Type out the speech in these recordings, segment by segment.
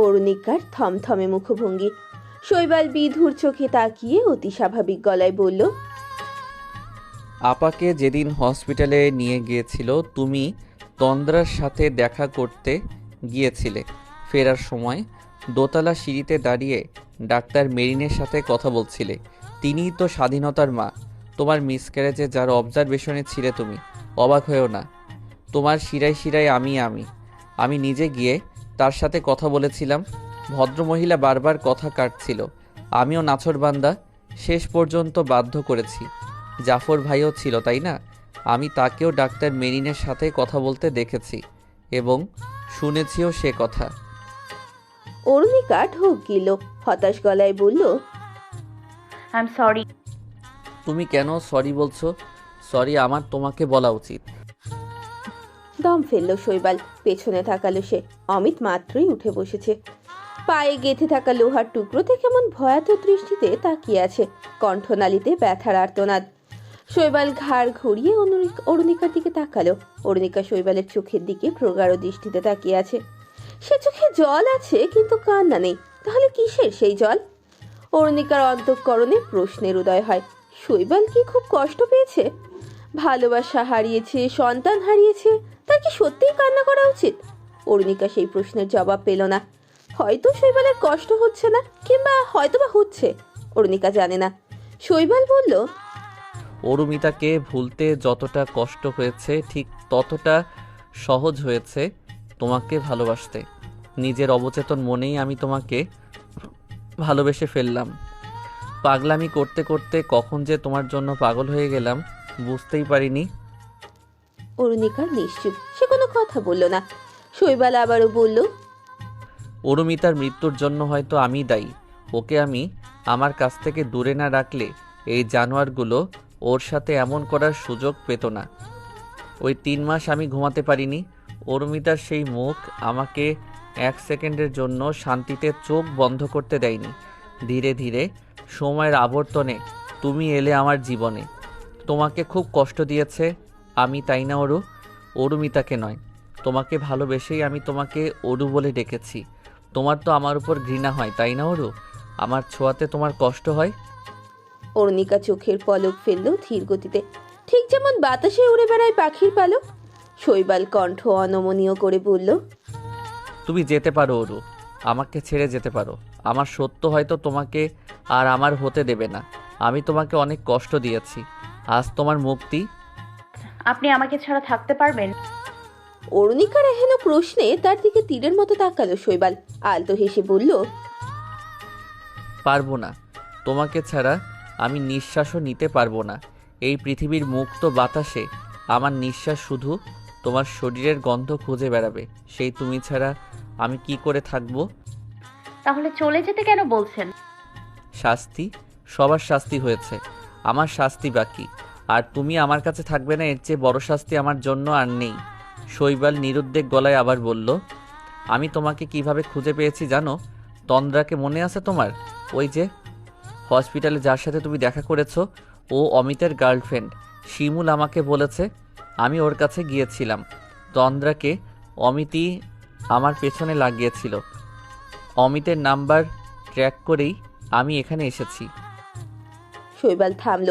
অরুণিকার থমথমে মুখভঙ্গি। শৈবাল বিধুর চোখে তাকিয়ে অতি স্বাভাবিক গলায় বলল, আপাকে যেদিন হসপিটালে নিয়ে গিয়েছিল তুমি তন্দ্রার সাথে দেখা করতে গিয়েছিলে। ফেরার সময় দোতলা সিঁড়িতে দাঁড়িয়ে ডাক্তার মেরিনের সাথে কথা বলছিলে। তিনিই তো স্বাধীনতার মা। তোমার মিসক্যারেজে যার অবজারভেশনে ছিলে তুমি। অবাক হয়েও না, তোমার শিরায় শিরায় আমি নিজে গিয়ে তার সাথে কথা বলেছিলাম। ভদ্রমহিলা বারবার কথা কাটছিল, আমিও নাছোড়বান্দা শেষ পর্যন্ত বাধ্য করেছি। জাফর ভাইও ছিল তাই না? আমি তাকেও ডাক্তার মেরিনের সাথে কথা বলতে দেখেছি এবং শুনেছিও সে কথা। অরুণিকা ঢোক গিল, হতাশ গলায় বলল, আই এম সরি। তুমি কেন সরি বলছো? সরি আমার তোমাকে বলা উচিত। দম ফেলল শৈবাল। পেছনে তাকালো সে। অমিত মাত্রই উঠে বসেছে। পায়ে গেঁথে থাকা লোহার টুকরোতে কেমন ভয়াতুর দৃষ্টিতে তাকিয়ে আছে। কণ্ঠনালীতে ব্যথার আর্তনাদ। শৈবাল ঘাড় ঘুরিয়ে অরুণিকার দিকে তাকালো। অরুণিকা শৈবালের চোখের দিকে প্রগাঢ় দৃষ্টিতে তাকিয়ে আছে। সে চোখে জল আছে কিন্তু কান্না নেই। তাহলে কিসের সেই জল? অরুণিকার অন্তঃকরণে প্রশ্নের উদয় হয়। শৈবাল কি খুব কষ্ট পেয়েছে? ভালোবাসা হারিয়েছে, সন্তান হারিয়েছে, তার কি সত্যিই কান্না করা উচিত? অরুণিকা সেই প্রশ্নের জবাব পেল না। হয়তো শৈবালের কষ্ট হচ্ছে না, কিংবা হয়তো বা হচ্ছে, অরুণিকা জানে না। শৈবাল বলল, অরুমিতাকে ভুলতে যতটা কষ্ট হয়েছে ঠিক ততটা সহজ হয়েছে তোমাকে ভালোবাসতে। নিজের অবচেতন মনেই আমি তোমাকে ভালোবেসে ফেললাম। পাগলামি করতে করতে কখন যে তোমার জন্য পাগল হয়ে গেলাম বুঝতেই পারিনি। অরুণিকা নিশ্চুপ, সে কোনো কথা বলল না। শৈবাল আবারও বলল, অরুমিতার মৃত্যুর জন্য হয়তো আমি দায়ী। ওকে আমি আমার কাছ থেকে দূরে না রাখলে এই জানোয়ারগুলো ওর সাথে এমন করার সুযোগ পেত না। ওই 3 মাস আমি ঘুমাতে পারিনি। অরুমিতার সেই মুখ আমাকে 1 সেকেন্ডের জন্য শান্তিতে চোখ বন্ধ করতে দেয়নি। ধীরে ধীরে সময়ের আবর্তনে তুমি এলে আমার জীবনে। তোমাকে খুব কষ্ট দিয়েছে আমি, তাই না অরু? অরুমিতাকে নয়, তোমাকে ভালোবেসেই আমি তোমাকে অরু বলে ডেকেছি। তোমার তো আমার উপর ঘৃণা হয় তাই না অরু? আমার ছোঁয়াতে তোমার কষ্ট হয়? অরুণিকা চোখের পলক ফেলল ধীর গতিতে, ঠিক যেমন বাতাসে উড়ে বেড়ায় পাখির পালক। শৈবাল কণ্ঠ অনমনীয় করে বলল, তুমি যেতে পারো অরু, আমাকে ছেড়ে যেতে পারো। আমার সত্য হয়তো তোমাকে আর আমার হতে দেবে না। আমি তোমাকে অনেক কষ্ট দিয়েছি, আজ তোমার মুক্তি। আপনি আমাকে ছাড়া থাকতে পারবেন? অরুণিকার এহেন প্রশ্নে তার দিকে তীরের মতো তাকালো শৈবাল। আলতো হেসে বলল, পারবো না। তোমাকে ছাড়া আমি নিঃশ্বাসও নিতে পারবো না। এই পৃথিবীর মুক্ত বাতাসে আমার নিঃশ্বাস শুধু তোমার শরীরের গন্ধ খুঁজে বেড়াবে। সেই তুমি ছাড়া আমি কি করে থাকবো? তাহলে চলে যেতে কেন বলছেন? শাস্তি, সবার শাস্তি হয়েছে, আমার শাস্তি বাকি। আর তুমি আমার কাছে থাকবে না, এর চেয়ে বড় শাস্তি আমার জন্য আর নেই। শৈবাল নিরুদ্বেগ গলায় আবার বলল, আমি তোমাকে কিভাবে খুঁজে পেয়েছি জানো? তন্দ্রাকে মনে আছে তোমার? ওই যে হসপিটালে যার সাথে তুমি দেখা করেছো, ও অমিতের গার্লফ্রেন্ড। শিমুল আমাকে বলেছে, আমি ওর কাছে গিয়েছিলাম। তন্দ্রাকে অমিতই আমার পেছনে লাগিয়েছিল। অমিতের নাম্বার ট্র্যাক করেই আমি এখানে এসেছি। শৈবাল থামল।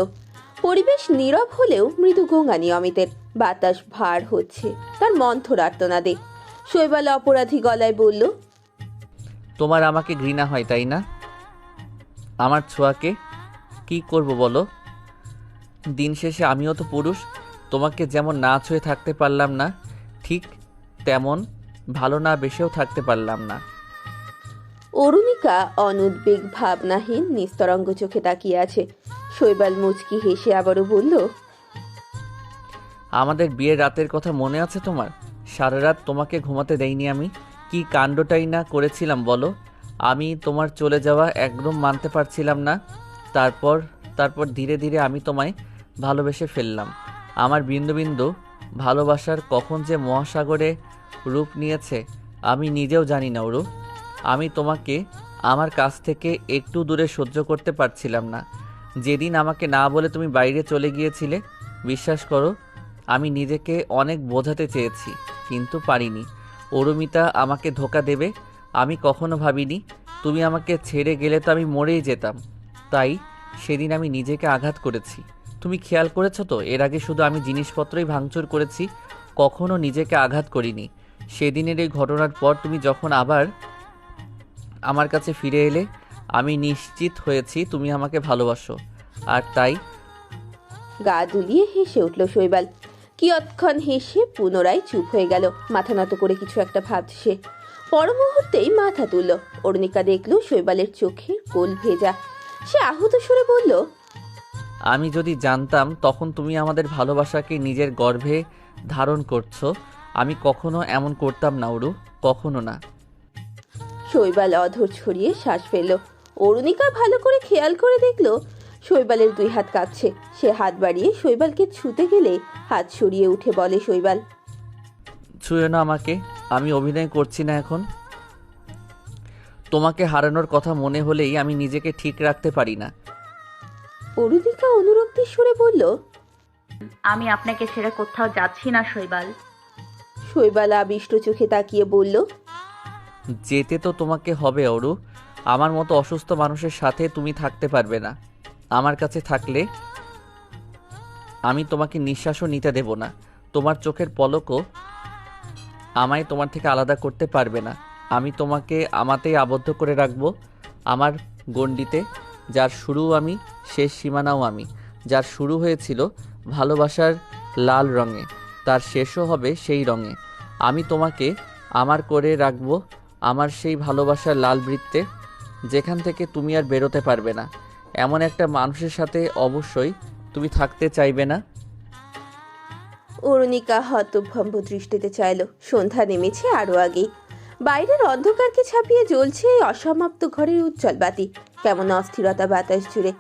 পরিবেশ নীরব হলেও মৃদু গোঙানি অমিতের। বাতাস ভার হচ্ছে তার মন্থর আর্তনাদে। শৈবাল অপরাধী গলায় বলল, তোমার আমাকে ঘৃণা হয় তাই না? আমার ছোঁয়াকে কি করব বলো? দিন শেষে আমিও তো পুরুষ। তোমাকে যেমন না ছুঁয়ে থাকতে পারলাম না, ঠিক তেমন ভালো না বেসেও থাকতে পারলাম না। অরুণিকা অনুদ্বেগ ভাবনাহীন নিস্তরঙ্গ চোখে তাকিয়ে আছে। শৈবাল মুচকি হেসে আবারও বলল, আমাদের বিয়ের রাতের কথা মনে আছে তোমার? সারা রাত তোমাকে ঘুমাতে দেইনি আমি। কি কাণ্ডটাই না করেছিলাম বলো? আমি তোমার চলে যাওয়া একদম মানতে পারছিলাম না। তারপর তারপর ধীরে ধীরে আমি তোমায় ভালোবেসে ফেললাম। আমার বিন্দু বিন্দু ভালোবাসার কখন যে মহাসাগরে রূপ নিয়েছে আমি নিজেও জানি না ওরু। আমি তোমাকে আমার কাছ থেকে একটু দূরে সহ্য করতে পারছিলাম না। যেদিন আমাকে না বলে তুমি বাইরে চলে গিয়েছিলে, বিশ্বাস করো আমি নিজেকে অনেক বোঝাতে চেয়েছি, কিন্তু পারিনি। অরুমিতা আমাকে ধোঁকা দেবে আমি কখনো ভাবিনি। তুমি আমাকে ছেড়ে গেলে তো আমি মরেই যেতাম। তাই সেদিন আমি নিজেকে আঘাত করেছি। তুমি খেয়াল করেছো তো, এর আগে শুধু আমি জিনিসপত্রই ভাঙচুর করেছি, কখনো নিজেকে আঘাত করিনি। সেদিনের এই ঘটনার পর তুমি যখন আবার আমার কাছে ফিরে এলে, আমি নিশ্চিত হয়েছি তুমি আমাকে ভালোবাসো। আর তাই গা দুলিয়ে হেসে উঠল শৈবাল। কিয়ৎক্ষণ হেসে পুনরায় চুপ হয়ে গেল, মাথা নত করে কিছু একটা ভাবছে। পর মুহূর্তেই মাথা তুলল। অরুণিকা দেখল শৈবালের চোখের কোল ভেজা। সে আহত সুরে বলল, আমি যদি জানতাম তখন তুমি আমাদের ভালোবাসাকে নিজের গর্ভে ধারণ করছো, আমি কখনো এমন করতাম না অরু, কখনো না। শৈবাল অধর ছড়িয়ে শ্বাস ফেলল। অরুণিকা ভালো করে খেয়াল করে দেখল শৈবালের দুই হাত কাঁপছে। সে হাত বাড়িয়ে শৈবালকে ছুতে গেলে হাত সরিয়ে উঠে বলে শৈবাল, ছুঁয়ো না আমাকে, আমি অভিনয় করছি না এখন। তোমাকে হারানোর কথা মনে হলেই আমি নিজেকে ঠিক রাখতে পারি না। অরুণিকা অনুরক্তির সুরে বলল, আমি আপনাকে ছেড়ে কোথাও যাচ্ছি না শৈবাল। শৈবাল আবিষ্ট চোখে তাকিয়ে বলল, যেতে তো তোমাকে হবে অরু। আমার মতো অসুস্থ মানুষের সাথে তুমি থাকতে পারবে না। আমার কাছে থাকলে আমি তোমাকে নিঃশ্বাসও নিতে দেব না। তোমার চোখের পলকও আমায় তোমার থেকে আলাদা করতে পারবে না। আমি তোমাকে আমাতেই আবদ্ধ করে রাখবো, আমার গণ্ডিতে, যার শুরু আমি, শেষ সীমানাও আমি। যার শুরু হয়েছিল ভালোবাসার লাল রঙে, তার শেষও হবে সেই রঙে। আমি তোমাকে আমার করে রাখবো আমার সেই ভালোবাসার লাল বৃত্তে, যেখান থেকে তুমি আর বেরোতে পারবে না। এমন একটা মানুষের সাথে অবশ্যই তুমি থাকতে চাইবে না। অরুণিকা হতভম্ব দৃষ্টিতে চাইল। সন্ধ্যা নেমেছে আরো আগেই। বাইরের অন্ধকারকে ছাপিয়ে জ্বলছে এই অসমাপ্ত ঘরের উজ্জ্বল বাতি। কেমন অস্থিরতা বাতাস জুড়ে,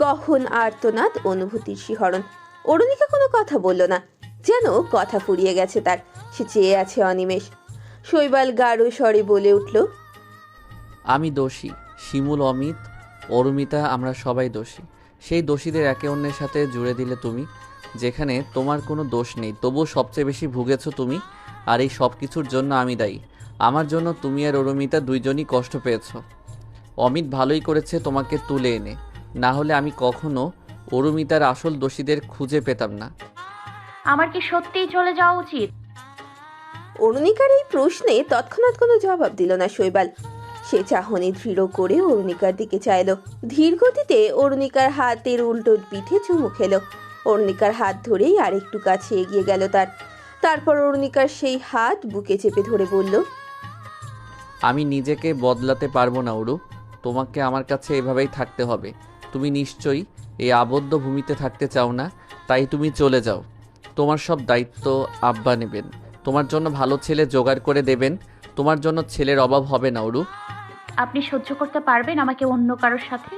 গহন আর্তনাদ, অনুভূতির শিহরণ। অরুণিকা কোনো কথা বলল না, যেন কথা ফুরিয়ে গেছে তার। সে চেয়ে আছে অনিমেষ। শৈবাল গাঢ় স্বরে বলে উঠল, আমি দোষী, শিমুল, অমিত, অরুমিতা, আমরা সবাই দোষী। সেই দোষীদের একে অন্যের সাথে জুড়ে দিলে তুমি, যেখানে তোমার কোনো দোষ নেই, তবুও সবচেয়ে বেশি ভুগেছো তুমি। আর এই সব কিছুর জন্য আমি দায়ী। আমার জন্য তুমি আর অরুমিতা দুইজনই কষ্ট পেয়েছো। অমিত ভালোই করেছে তোমাকে তুলে এনে, না হলে আমি কখনো অরুমিতার আসল দোষীদের খুঁজে পেতাম না। আমার কি সত্যিই চলে যাওয়া উচিত? অরুণিকার এই প্রশ্নে তৎক্ষণাৎ কোনো জবাব দিল না শৈবাল। সে চাহনি দৃঢ় করে অরুণিকার দিকে চাইল। ধীর গতিতে অরুণিকার হাতের উল্টো পিঠে চুমু খেলো। অরুণিকার হাত ধরেই আরেকটু কাছে এগিয়ে গেল তারপর অরুণিকার সেই হাত বুকে চেপে ধরে বলল, আমি নিজেকে বদলাতে পারবো না অরু, তোমাকে আমার কাছে এভাবেই থাকতে হবে। তুমি নিশ্চয়ই এই আবদ্ধ ভূমিতে থাকতে চাও না, তাই তুমি চলে যাও। তোমার সব দায়িত্ব আব্বা নেবেন, তোমার জন্য ভালো ছেলে জোগাড় করে দেবেন। তোমার জন্য ছেলের অভাব হবে না অরু। আপনি সহ্য করতে পারবেন আমাকে অন্য কারোর সাথে?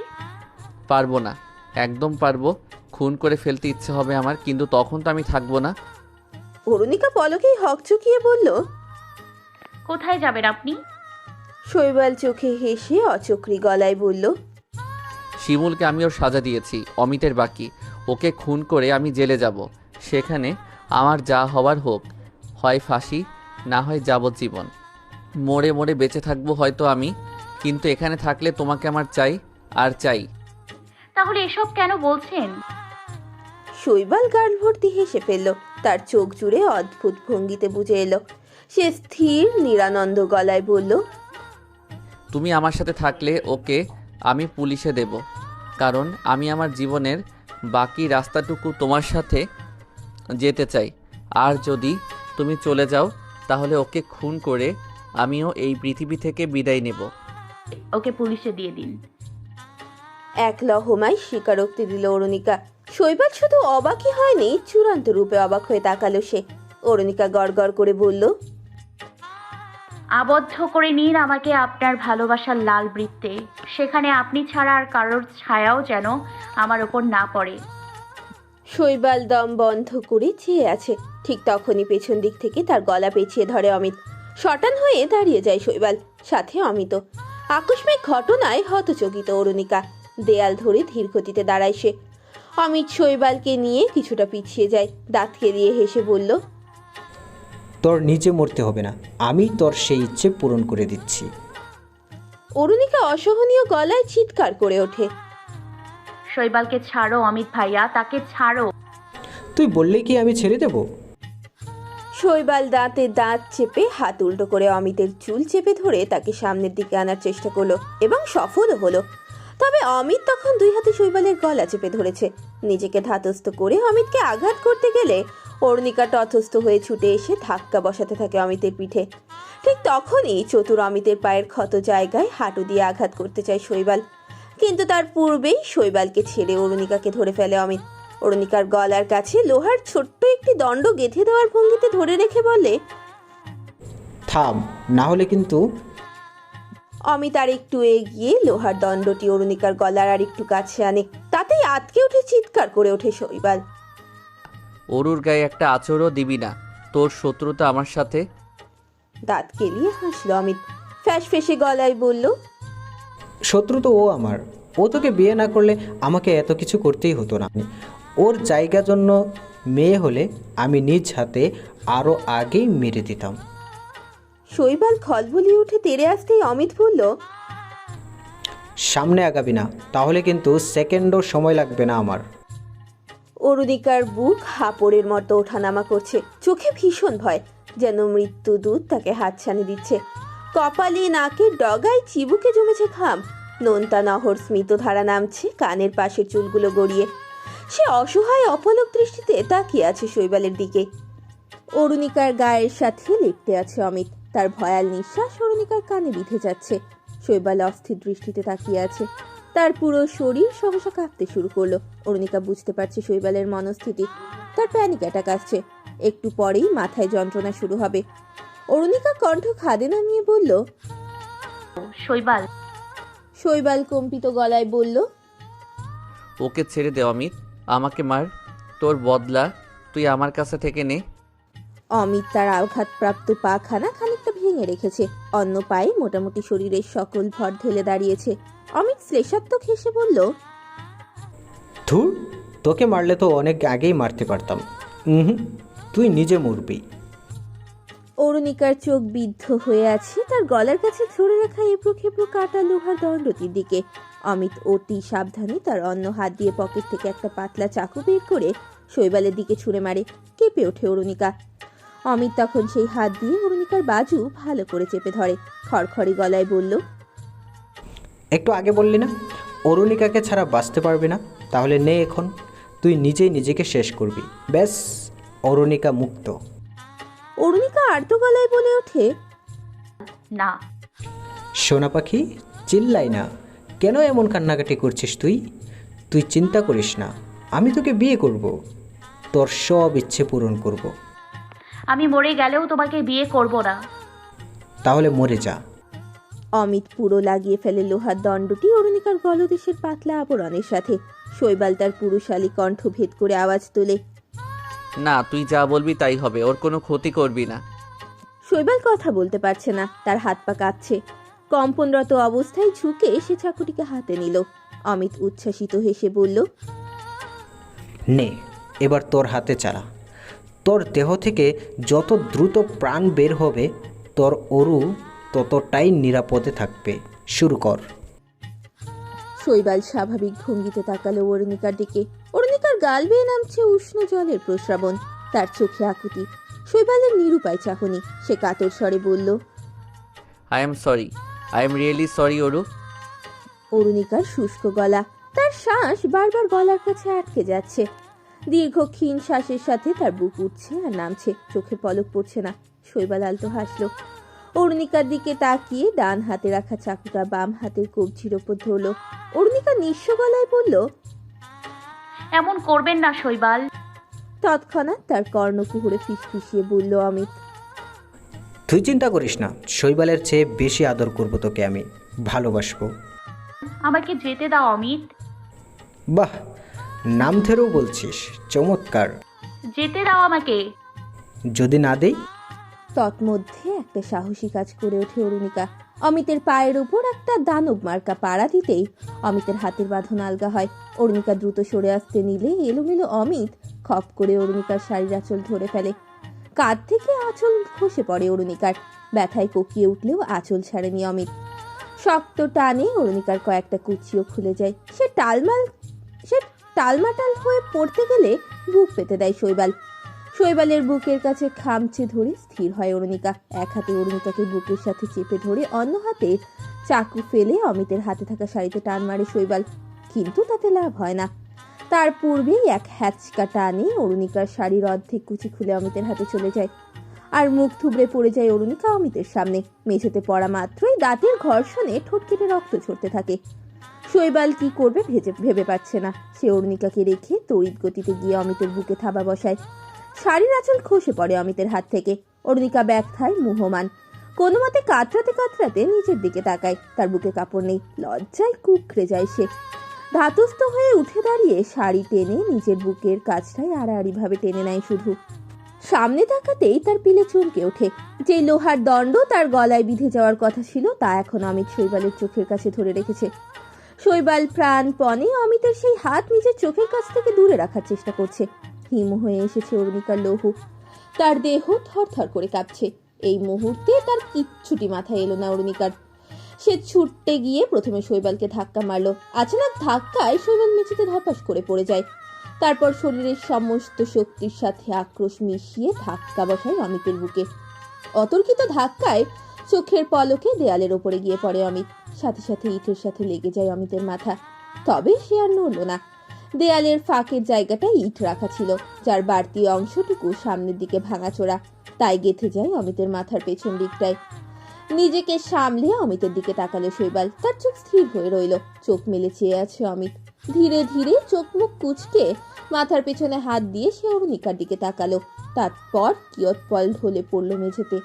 পারবো না, একদম পারবো। খুন করে ফেলতে ইচ্ছে হবে আমার, কিন্তু তখন তো আমি থাকবো না। অরুণিকা পলকেই হকচকিয়ে বলল, কোথায় যাবেন আপনি? শৈবাল চোখে হেসে অচক্রি গলায় বলল, শিমুলকে আমি ওর সাজা দিয়েছি, অমিতের বাকি। ওকে খুন করে আমি জেলে যাব। সেখানে আমার যা হওয়ার হোক, হয় ফাঁসি, না হয় যাবজ্জীবন। মরে মরে বেঁচে থাকবো হয়তো আমি, কিন্তু এখানে থাকলে তোমাকে আমার চাই, আর চাই। তাহলে এসব কেন বলছেন? শৈবাল গাল ভর্তি হেসে ফেলল। তার চোখ জুড়ে অদ্ভুত ভঙ্গিতে বুঝে এলো। সে স্থির নিরানন্দ গলায় বলল, তুমি আমার সাথে থাকলে ওকে আমি পুলিশে দেব, কারণ আমি আমার জীবনের বাকি রাস্তাটুকু তোমার সাথে যেতে চাই। আর যদি তুমি চলে যাও, তাহলে ওকে খুন করে আমিও এই পৃথিবী থেকে বিদায় নেব। ওকে পুলিশে দিয়ে দিন। এক লহমায় স্বীকারোক্তি দিল অরুণিকা। শৈবাল শুধু অবাকই হয়নি, চূড়ান্ত রূপে অবাক হয়ে তাকালো সে। অরুণিকা গড়গড় করে বলল, আবদ্ধ করে নিন আমাকে আপনার ভালোবাসার লাল বৃত্তে, সেখানে আপনি ছাড়া আর কারোর ছায়াও যেন আমার ওপর না পড়ে। শৈবাল দম বন্ধ করে চেয়ে আছে। ঠিক তখনই পেছন দিক থেকে তার গলা পেঁচিয়ে ধরে অমিত। শটান হয়ে দাঁড়িয়ে যায় শৈবাল, সাথে অমিত। আকস্মিক ঘটনায় হতচকিত অরুণিকা। দেয়াল ধরে ধীর গতিতে দাঁড়ায় সে। অমিত শৈবালকে নিয়ে কিছুটা পিছিয়ে যায়, দাঁত কেলিয়ে হেসে বলল, তোর নিজে মরতে হবে না, আমি তোর সেই ইচ্ছে পূরণ করে দিচ্ছি। অরুণিকা অসহনীয় গলায় চিৎকার করে ওঠে, শৈবালকে ছাড়ো অমিত ভাইয়া, তাকে ছাড়ো। তুই বললে কি আমি ছেড়ে দেব? শৈবাল দাঁতে দাঁত চেপে হাত উল্টো করে অমিতের চুল চেপে ধরে তাকে সামনের দিকে আনার চেষ্টা করলো এবং সফলও হলো। তবে অমিত তখন দুই হাতে শৈবালের গলা চেপে ধরেছে। নিজেকে ধাতস্থ করে অমিতকে আঘাত করতে গেলে অরুণিকা তথস্থ হয়ে ছুটে এসে ধাক্কা বসাতে থাকে অমিতের পিঠে। ঠিক তখনই চতুর অমিতের পায়ের ক্ষত জায়গায় হাঁটু দিয়ে আঘাত করতে চায় শৈবাল, কিন্তু তার পূর্বেই শৈবালকে ছেড়ে অরুণিকাকে ধরে ফেলে অমিত। অরুণিকার গলার কাছে লোহার ছোট্ট একটি দণ্ড গেঁথে দেওয়ার ভঙ্গিতে ধরে রেখে বলে, থাম, না হলে কিন্তু। অমিত আর একটু এগিয়ে লোহার দণ্ডটি অরুণিকার গলার আর একটু কাছে আনে, তাতেই আতকে উঠে চিৎকার করে ওঠে শৈবাল। অরুর গায়ে একটা আঁচড়ও দিবি না, তোর শত্রুতা আমার সাথে। দাঁত কেলিয়ে হাসলো অমিত, ফ্যাস ফেসে গলায় বলল, শত্রু তো ও আমার, ও তোকে বিয়ে না করলে আমাকে এত কিছু করতেই হতো না। ওর জায়গা জন্য মেয়ে হলে আমি নিজ হাতে আরও আগেই মেরে দিতাম। শৈবাল খলবলিয়ে উঠে তেড়ে আসতেই অমিত বলল, সামনে আগাবি না, তাহলে কিন্তু সেকেন্ডও সময় লাগবে না আমার। অরুণিকার বুক হাঁপড়ের মতো ওঠানামা করছে, চোখে ভীষণ ভয়, যেন মৃত্যুদূত তাকে হাতছানি দিচ্ছে। কপালে নাকের ডগায় চিবুকে জমেছে ঘাম, নোনতা নহর স্মিত ধারা নামছে কানের পাশের চুলগুলো গড়িয়ে। সে অসহায় অপলক দৃষ্টিতে তাকিয়ে আছে শৈবালের দিকে। অরুণিকার গায়ের সাথে লিপটে আছে অমিত, তার ভয়াল নিঃশ্বাস অরুণিকার কানে বিঁধে যাচ্ছে। শৈবাল অস্থির দৃষ্টিতে তাকিয়ে আছে, তার পুরো শরীর সহসা কাঁপতে শুরু করলো। অরুণিকা বুঝতে পারছে শৈবালের মনস্থিতি, তার প্যানিক অ্যাটাক আসছে, একটু পরেই মাথায় যন্ত্রণা শুরু হবে। অরুণিকা কণ্ঠ খাদে নামিয়ে বলল, শৈবাল। শৈবাল কম্পিত গলায় বলল, ওকে ছেড়ে দে অমিত, আমাকে মার, তোর বদলা তুই আমার কাছে থেকে নে। অমিত তার আঘাতপ্রাপ্ত পাখানা খানিকটা ভেঙে রেখেছে, অন্য পায়ে মোটামুটি শরীরের সকল ভর ঢেলে দাঁড়িয়েছে। অমিত শ্লেষাত্মক হেসে বলল, ধুর, তোকে মারলে তো অনেক আগেই মারতে পারতাম। তুই নিজে মরবি। অরুণিকার চোখ বিদ্ধ হয়ে আছে তার গলার কাছে ধরে রাখা এবড়ো খেবড়ো কাটা লোহার দণ্ডটির দিকে। অমিত অতি সাবধানে তার অন্য হাত দিয়ে পকেট থেকে একটা পাতলা চাকু বের করে শৈবালের দিকে ছুঁড়ে মারে। কেঁপে ওঠে অরুণিকা। অমিত তখন সেই হাত দিয়ে অরুণিকার বাজু ভালো করে চেপে ধরে, খড়খড়ি গলায় বলল, একটু আগে বললি না অরুণিকাকে ছাড়া বাঁচতে পারবি না? তাহলে নে, এখন তুই নিজেই নিজেকে শেষ করবি। ব্যাস, অরুণিকা মুক্ত। অরুণিকা আর্ত গলায় বলে ওঠে, না। সোনা পাখি, চিল্লাই না, কেন এমন কান্নাকাটি করছিস তুই? তুই চিন্তা করিস না, আমি তোকে বিয়ে করব, তোর সব ইচ্ছে পূরণ করব। আমি মরে গেলেও তোমাকে বিয়ে করব না। তাহলে মরে যা। অমিত পুরো লাগিয়ে ফেলে লোহার দণ্ডটি অরুণিকার গলদেশের পাতলা আবরণের সাথে। শৈবাল তার পুরুষালী কণ্ঠ ভেদ করে আওয়াজ তোলে, না, তুই যা বলবি তাই হবে, ওর কোনো ক্ষতি করবি না। শৈবাল কথা বলতে পারছে না, তার হাত পা কাঁপছে। কম্পনরত অবস্থায় ঝুঁকে সে চাকুটিকে হাতে নিল। অমিত উচ্ছ্বাসিত হেসে বলল, নে, এবার তোর হাতে চালা। তোর দেহ থেকে যত দ্রুত প্রাণ বের হবে তোর অরু ততটাই নিরাপদে থাকবে। শুরু কর। শৈবাল স্বাভাবিক ভঙ্গিতে তাকালো অরুণিকার দিকে। অরুণিকার গাল বেয়ে নামছে উষ্ণ জলের প্রস্রাবণ, তার চোখে আকুতি। শৈবালের নিরুপায় চাহনি। সে কাতর স্বরে বলল, I am sorry, I am really sorry Aru. অরুণিকার শুষ্ক গলা, তার শ্বাস বারবার গলার কাছে আটকে যাচ্ছে। দীর্ঘ ক্ষীণ শ্বাসের সাথে তার বুক উঠছে আর নামছে, চোখে পলক পড়ছে না। শৈবাল আলতো হাসলো। অরুণিকার দিকে তাকিয়ে ডান হাতে রাখা চাকুটা বাম হাতের কবজির ওপর ধরলো। অরুণিকা নিঃস্ব গলায় বলল, এমন করবেন না শৈবাল। তৎক্ষণাৎ তার কর্ণকুহরে ফিসফিসিয়ে বলল অমিত, তুই চিন্তা করিস না, শৈবালের চেয়ে বেশি আদর করব তোকে, আমি ভালোবাসবো। আমাকে যেতে দাও অমিত। বাহ, নাম ধরেও বলছিস, চমৎকার। যেতে দাও আমাকে। যদি না দেই? তৎমধ্যে একটা সাহসী কাজ করে ওঠে অরুণিকা। অমিতের পায়ের উপর একটা দানব মার্কা পাড়া দিতেই অমিতের হাতের বাঁধন আলগা হয়। অরুণিকা দ্রুত সরে আসতে নিলে এলোমেলো অমিত খপ করে অরুণিকার শাড়ির আঁচল ধরে ফেলে। কাঁধ থেকে আঁচল খসে পড়ে অরুণিকার। ব্যথায় কোকিয়ে উঠলেও আঁচল ছাড়েনি অমিত। শক্ত টানে অরুণিকার কয়েকটা কুচিও খুলে যায়। সে টালমাটাল হয়ে পড়তে গেলে বুক পেতে দেয় শৈবাল। শৈবালের বুকের কাছে খামচে ধরে স্থির হয় অরুণিকা। এক হাতে অরুণিকাকে বুকের সাথে চেপে ধরে অন্য হাতে চাকু ফেলে অমিতের হাতে থাকা শাড়িতে টান মারে শৈবাল, কিন্তু তাতে লাভ হয় না। তার পূর্বেই এক হ্যাচকা টানে অরুণিকার শাড়ির অর্ধেক কুচি খুলে অমিতের হাতে চলে যায়, আর মুখ থুবড়ে পড়ে যায় অরুণিকা অমিতের সামনে। মেঝেতে পড়া মাত্রই দাঁতের ঘর্ষণে ঠোঁট কেটে রক্ত ঝরতে থাকে। শৈবাল কি করবে ভেবে পাচ্ছে না। সে অরুণিকাকে রেখে তড়িৎ গতিতে গিয়ে অমিতের বুকে থাবা বসায়। শাড়ির আঁচল খসে পড়ে অমিতের হাত থেকে। অরুণিকা ব্যথায় মুহ্যমান। কোনো মতে কাতরাতে কাতরাতে নিচের দিকে তাকায়। তার বুকে কাপড় নেই। লজ্জায় কুকড়ে যায় সে। ধাতস্থ হয়ে উঠে দাঁড়িয়ে শাড়ি টেনে নিজের বুকের কাছটাই আড়াআড়ি ভাবে টেনে নেয় শুধু। সামনে তাকাতেই তার পিলে চমকে ওঠে। যে লোহার দণ্ড তার গলায় বিঁধে যাওয়ার কথা ছিল তা এখন অমিত শৈবালের চোখের কাছে ধরে রেখেছে। শৈবাল প্রাণপণে অমিতের সেই হাত নিজের চোখের কাছ থেকে দূরে রাখার চেষ্টা করছে। হিম হয়ে এসেছে অরুণিকার লৌহ। তার দেহ থরথর করে কাঁপছে। এই মুহূর্তে তার কিচ্ছুটি মাথায় এলো না অরুণিকার। সে ছুটতে গিয়ে প্রথমে শৈবালকে ধাক্কা মারলো। আচানক ধাক্কায় শৈবাল মেঝেতে ধপাস করে পড়ে যায়। তারপর শরীরের সমস্ত শক্তির সাথে আক্রোশ মিশিয়ে ধাক্কা বসায় অমিতের বুকে। অতর্কিত ধাক্কায় চোখের পলকে দেয়ালের ওপরে গিয়ে পড়ে অমিত। সাথে সাথে ইটের সাথে লেগে যায় অমিতের মাথা। তবে সে আর নড়ল না। দেয়ালের ফাঁকের জায়গাটায় ইট রাখা ছিল, যার বাড়তি অংশটুকু সামনের দিকে ভাঙাচোরা। তাই গেঁথে যায় অমিতের মাথার পেছন দিকটায়। নিজেকে সামলে অমিতের দিকে তাকালো শৈবাল। তার চোখ স্থির হয়ে রইল। চোখ মেলে চেয়ে আছে অমিত। ধীরে ধীরে চোখ মুখ কুঁচকে মাথার পেছনে হাত দিয়ে সে অরুণিকার দিকে তাকালো। তারপর কিয়ৎপল ঢলে পড়ল মেঝেতে।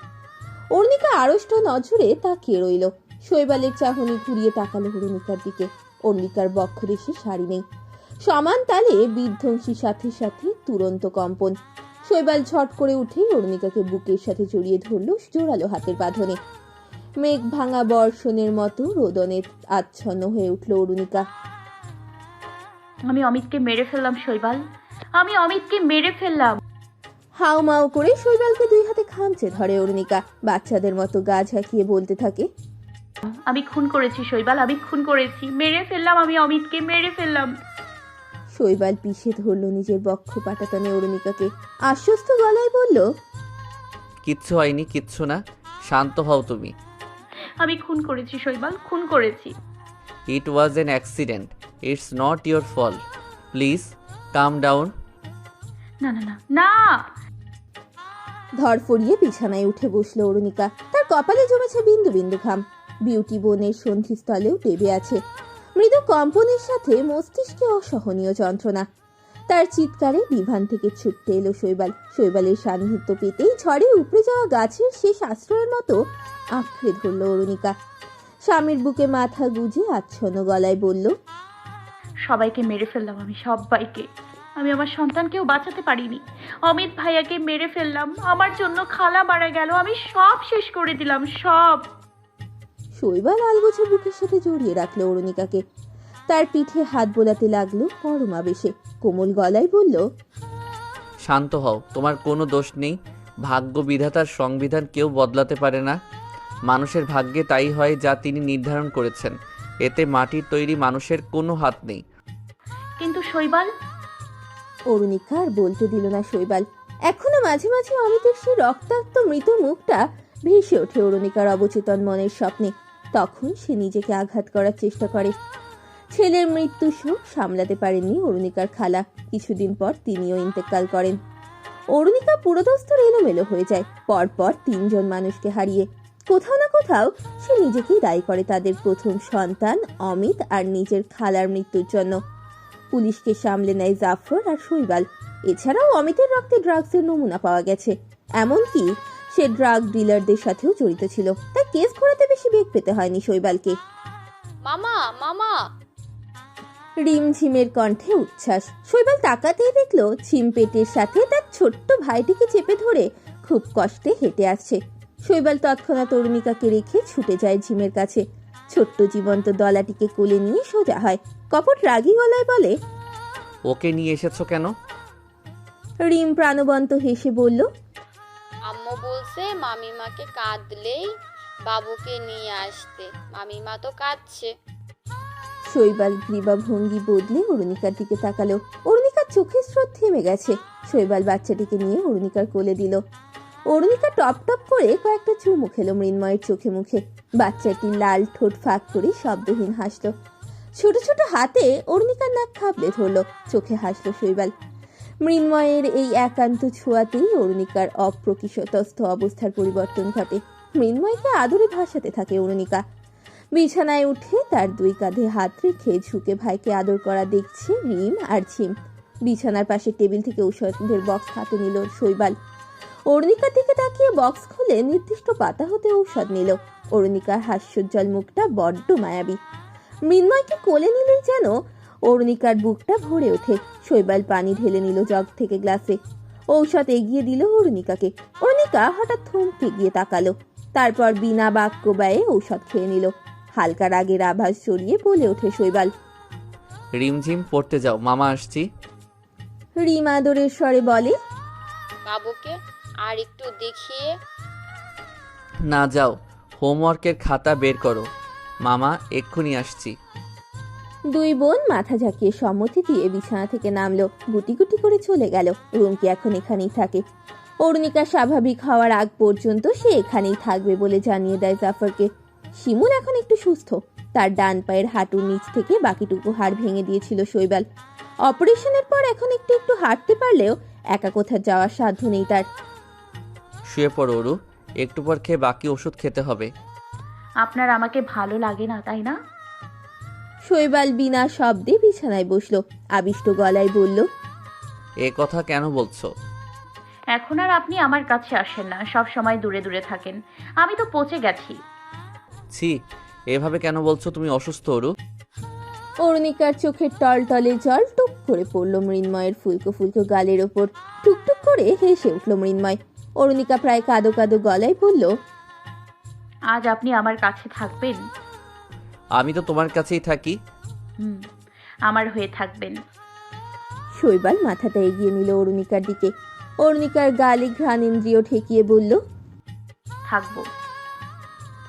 অরুণিকা আড়ষ্ট নজরে তাকিয়ে রইল। শৈবালের চাহনি ঘুরিয়ে তাকালো অরুণিকার দিকে। অরুণিকার বক্ষদেশে শাড়ি নেই। সমান তালে বিধ্বংসী সাথে সাথে তুরন্ত কম্পন। শৈবাল ঝট করে উঠে অরুণিকাকে বুকের সাথে জড়িয়ে ধরল জোরালো হাতের বাঁধনে। মেঘ ভাঙা বর্ষণের মতো রোদনে আচ্ছন্ন হয়ে উঠল অরুণিকা। আমি অমিতকে মেরে ফেললাম শৈবাল, আমি অমিতকে মেরে ফেললাম। হাউ মাউ করে শৈবালকে দুই হাতে খামচে ধরে অরুণিকা। বাচ্চাদের মতো গা ঝাঁকিয়ে বলতে থাকে, আমি খুন করেছি শৈবাল, আমি খুন করেছি, মেরে ফেললাম, আমি অমিতকে মেরে ফেললাম। শৈবাল পিষে ধরল নিজের বক্ষ পাটাতনে অরুণিকাকে। আশ্বস্ত গলায় বলল, কিচ্ছু হয়নি, কিচ্ছু না, শান্ত হও তুমি। আমি খুন করেছি শৈবাল, খুন করেছি। It was an accident, it's not your fault, please calm down. না না না না। ধরফড়িয়ে বিছানায় উঠে বসলো অরুণিকা। তার কপালে জমেছে বিন্দু বিন্দু ঘাম। বিউটি বোনের সন্ধিস্থলেও টেবে আছে। মৃদু কম্পনের সাথে মস্তিষ্কে অসহনীয় যন্ত্রণা। তার চিৎকারে বিভান থেকে ছুটতে এলো শৈবাল। শৈবালের সান্নিধ্য পেতেই ঝড়ে উপড়ে যাওয়া গাছের শেষ আশ্রয়ের মতো আঁকড়ে ধরল অরুণিকা। স্বামীর বুকে মাথা গুজে আচ্ছন্ন গলায় বলল, সবাইকে মেরে ফেললাম, আমি সবাইকে। আমি আমার সন্তানকেও বাঁচাতে পারিনি। অমিত ভাইয়াকে মেরে ফেললাম, আমার জন্য খালা মারা গেল, আমি সব শেষ করে দিলাম, সব। শৈবাল আলগোছে বুকের সাথে জড়িয়ে রাখলো অরুণিকাকে। তার পিঠে হাত বোলাতে লাগলো পরমাবেশে। কোমল গলায় বলল, শান্ত হও, তোমার কোনো দোষ নেই। ভাগ্য বিধাতার সংবিধান কেউ বদলাতে পারে না। মানুষের ভাগ্যে তাই হয় যা তিনি নির্ধারণ করেছেন। এতে মাটির তৈরি মানুষের কোনো হাত নেই। কিন্তু শৈবাল। অরুণিকা আর বলতে দিল না শৈবাল। এখনো মাঝে মাঝে অমিতের সেই রক্তাক্ত মৃত মুখটা ভেসে ওঠে অরুণিকার অবচেতন মনের স্বপ্নে। তখন সে নিজেকে আঘাত করার চেষ্টা করে। ছেলের মৃত্যু শোক সামলাতে পারেননি অরুণিকার খালা। কিছুদিন পর তিনিও ইন্তেকাল করেন। অরুণিকা পুরোদস্তুর এলোমেলো হয়ে যায় পরপর 3 জন মানুষকে হারিয়ে। কোথাও না কোথাও সে নিজেকেই দায়ী করে তাদের প্রথম সন্তান অমিত আর নিজের খালার মৃত্যুর জন্য। পুলিশকে সামলে নেয় জাফর আর শৈবাল। এছাড়াও অমিতের রক্তে ড্রাগসের নমুনা পাওয়া গেছে। এমনকি সে ড্রাগ ডিলারদের সাথেও জড়িত ছিল। তাই কেস ঘোরাতে বেশি বেগ পেতে হয়নি শৈবালকে। মামা মামা। রিমঝিমের কণ্ঠে উচ্ছ্বাস। শৈবাল তাকাতেই দেখলো ঝিম পেটের সাথে তার ছোট্ট ভাইটিকে চেপে ধরে খুব কষ্টে হেঁটে আসছে। শৈবাল তৎক্ষণাৎ অরুণিকাকে রেখে ছুটে যায় ঝিমের কাছে। ছোট্ট জীবন্ত দলাটিকে কোলে নিয়ে সোজা হয়। কপট রাগী গলায় বলে, ওকে নিয়ে এসেছো কেন? রিম প্রাণবন্ত হেসে বলল, আম্মু বলছে মামিমাকে কাঁদলেই বাবুকে নিয়ে আসতে। মামিমা তো কাঁদছে। শৈবাল গ্রীবা ভঙ্গি বদলে অরুণিকার দিকে তাকালো। অরুণিকার চোখের স্রোত থেমে গেছে। শৈবাল বাচ্চাটিকে নিয়ে অরুণিকার কোলে দিল। অরুণিকা টপ টপ করে কয়েকটা চুমু খেলো মৃন্ময়ের চোখে মুখে। বাচ্চাটি লাল ঠোঁট ফাঁক করে শব্দহীন হাসলো। ছোট ছোট হাতে অরুণিকার নাক খাবলে ধরলো। চোখে হাসলো শৈবাল। মৃন্ময়ের এই একান্ত ছোঁয়াতেই অরুণিকার অপ্রকৃতস্থ অবস্থার পরিবর্তন ঘটে। মৃন্ময়কে আদরে ভাসাতে থাকে অরুণিকা। বিছানায় উঠে তার দুই কাঁধে হাত রেখে ঝুঁকে ভাইকে আদর করা দেখছে রিম আর ঝিম। বিছানার পাশে টেবিল থেকে ঔষধের বক্স হাতে নিল শৈবাল। অরুণিকার দিকে তাকিয়ে বক্স খুলে নির্দিষ্ট পাতা হতে ঔষধ নিল। অরুণিকার হাস্যোজ্জ্বল মুখটা বড্ড মায়াবী। মৃন্ময়কে কোলে নিলেই যেন অরুণিকার বুকটা ভরে ওঠে। শৈবাল পানি ঢেলে নিল জগ থেকে গ্লাসে। ঔষধ এগিয়ে দিল অরুণিকাকে। অরুণিকা হঠাৎ থমকে গিয়ে তাকালো। তারপর বিনা বাক্য ব্যয়ে ঔষধ খেয়ে নিল। হালকা রাগের আভাস জড়িয়ে বলে ওঠে শৈবাল, রিমঝিম পড়তে যাও, মামা আসছি। রিম আদরের স্বরে বলে, বাবুকে আর একটু দেখিয়ে। না যাও, হোমওয়ার্কের খাতা বের করো, মামা এক্ষুনি আসছি। দুই বোন মাথা ঝাঁকিয়ে সম্মতি দিয়ে বিছানা থেকে নামলো। গুটি গুটি করে চলে গেল। রুমকি এখন এখানেই থাকে। অরুণিকা স্বাভাবিক হওয়ার আগ পর্যন্ত সে এখানেই থাকবে বলে জানিয়ে দেয় জাফরকে। শিমুল এখন একটু সুস্থ। তার ডান পায়ের হাঁটুর নিচ থেকে বাকিটুকু হাড় ভেঙে দিয়েছিল শৈবাল। অপারেশনের পর এখন একটু একটু হাঁটতে পারলেও একা কোথাও যাওয়ার সাধ্য নেই তার। শুয়ে পড়ো অরু, একটু পর খেয়ে বাকি ওষুধ খেতে হবে। আপনার আমাকে ভালো লাগে না, তাই না? শৈবাল বিনা শব্দে বিছানায় বসলো। আবিষ্ট গলায় বলল, এ কথা কেন বলছো? এখন আর আপনি আমার কাছে আসেন না, সব সময় দূরে দূরে থাকেন। আমি তো পচে গেছি। ছি, এভাবে কেন বলছো? তুমি অসুস্থ অরু। অরুণিকার চোখের টলটলে জল টুক করে পড়ল মৃন্ময়ের ফুলকো ফুলকো গালের ওপর। টুকটুক করে হেসে উঠল মৃন্ময়। অরুণিকা প্রায় কাঁদো কাঁদো গলায় বলল, আজ আপনি আমার কাছে থাকবেন? আমি তো তোমার কাছেই থাকি। হুম, আমার হয়ে থাকবেন। শৈবাল মাথাটা এগিয়ে নিল অরুণিকার দিকে। অরুণিকার গালে ঘ্রাণেন্দ্রিয় ঠেকিয়ে বলল, থাকবো।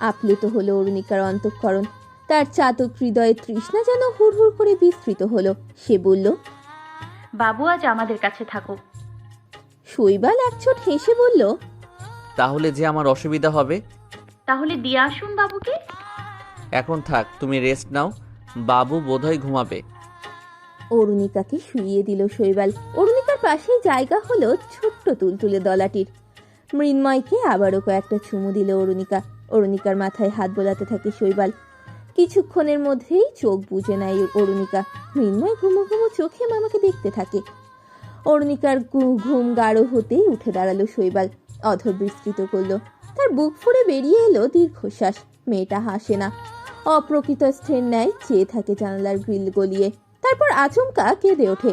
আপ্লুত হলো অরুণিকার অন্তঃকরণ। তার চাতক হৃদয়ের তৃষ্ণা যেন হুড়হুড় করে বিস্তৃত হলো। সে বলল, বাবু আজ আমাদের কাছে থাকুক। শৈবাল একছোট হেসে বলল, তাহলে যে আমার অসুবিধা হবে। তাহলে দিয়ে আসুন বাবুকে। এখন থাক, তুমি রেস্ট নাও, বাবু বোধহয় ঘুমাবে। অরুণিকাকে শুইয়ে দিল শৈবাল। অরুণিকার পাশেই জায়গা হলো ছোট্ট তুলতুলে দলাটির। মৃন্ময়কে আবারও কয়েকটা চুমু দিল অরুণিকা। অরুণিকার মাথায় হাত বোলাতে থাকে শৈবাল। কিছুক্ষণের মধ্যেই চোখ বুজে নেয় অরুণিকা। মৃন্ময় ঘুমো ঘুমো চোখে মামাকে দেখতে থাকে। অরুণিকার ঘুম গাঢ় হতেই উঠে দাঁড়ালো শৈবাল। অধর বিস্তৃত করলো। তার বুক ফুঁড়ে বেরিয়ে এলো দীর্ঘশ্বাস। মেয়েটা হাসে না, অপ্রকৃত স্থির ন্যায় চেয়ে থাকে জানালার গ্রিল গলিয়ে। তারপর আচমকা কেঁদে ওঠে।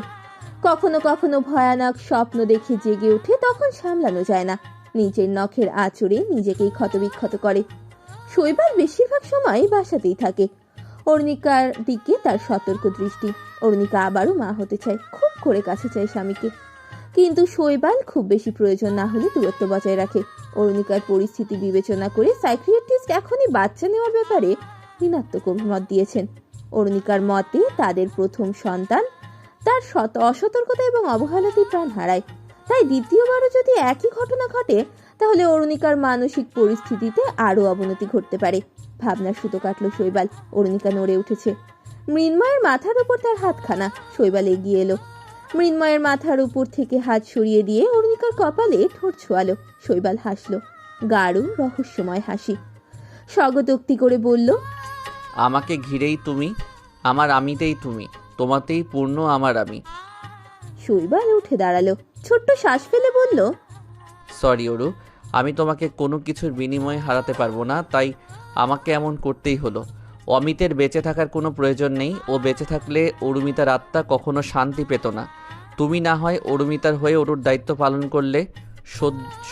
কখনো কখনো ভয়ানক স্বপ্ন দেখে জেগে ওঠে, তখন সামলানো যায় না। নিজের নখের আঁচড়ে নিজেকেই ক্ষতবিক্ষত করে। শৈবাল বেশিরভাগ সময় বাসাতেই থাকে। অরুণিকার দিকে তার সতর্ক দৃষ্টি। অরুণিকা আবারও মা হতে চায়, খুব করে কাছে চায় স্বামীকে। কিন্তু শৈবাল খুব বেশি প্রয়োজন না হলে দূরত্ব বজায় রাখে। অরুণিকার পরিস্থিতি বিবেচনা করে সাইকিয়াট্রিস্ট এখনই বাচ্চা নেওয়ার ব্যাপারে ঋণাত্মক অভিমত দিয়েছেন। অরুণিকার মতে তাদের প্রথম সন্তান তার অসতর্কতা এবং অবহেলাতেই প্রাণ হারায়। তাই দ্বিতীয়বারও যদি একই ঘটনা ঘটে তাহলে অরুণিকার মানসিক পরিস্থিতিতে আরও অবনতি ঘটতে পারে। ভাবনার সুতো কাটল শৈবাল। অরুণিকা নড়ে উঠেছে। মৃন্ময়ের মাথার উপর তার হাতখানা। শৈবাল এগিয়ে এলো। মৃন্ময়ের মাথার উপর থেকে হাত সরিয়ে দিয়ে অরুণিকার কপালে ঠোঁট ছোঁয়ালো। শৈবাল হাসলো, গাঢ় রহস্যময় হাসি। স্বগতোক্তি করে বলল, আমাকে ঘিরেই তুমি, আমার আমিতেই তুমি, তোমাতেই পূর্ণ আমার আমি। শৈবাল উঠে দাঁড়ালো, ছোট্ট শ্বাস ফেলে বলল, সরি অরু, আমি তোমাকে কোনো কিছুর বিনিময়ে হারাতে পারবো না, তাই আমাকে এমন করতেই হলো। অমিতের বেঁচে থাকার কোনো প্রয়োজন নেই। ও বেঁচে থাকলে অরুমিতার আত্মা কখনো শান্তি পেত না। তুমি না হয় অরুমিতার হয়ে অরুর দায়িত্ব পালন করলে।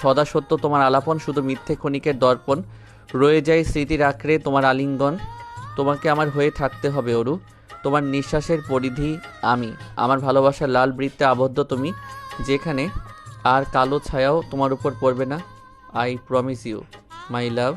সদা সত্য তোমার আলাপন শুধু মিথ্যে ক্ষণিকের দর্পণ, রয়ে যায় স্মৃতির আঁকড়ে তোমার আলিঙ্গন। তোমাকে আমার হয়ে থাকতে হবে অরু। তোমার নিঃশ্বাসের পরিধি আমি, আমার ভালোবাসার লাল বৃত্তে আবদ্ধ তুমি, যেখানে আর কালো ছায়াও তোমার উপর পড়বে না। I promise you my love.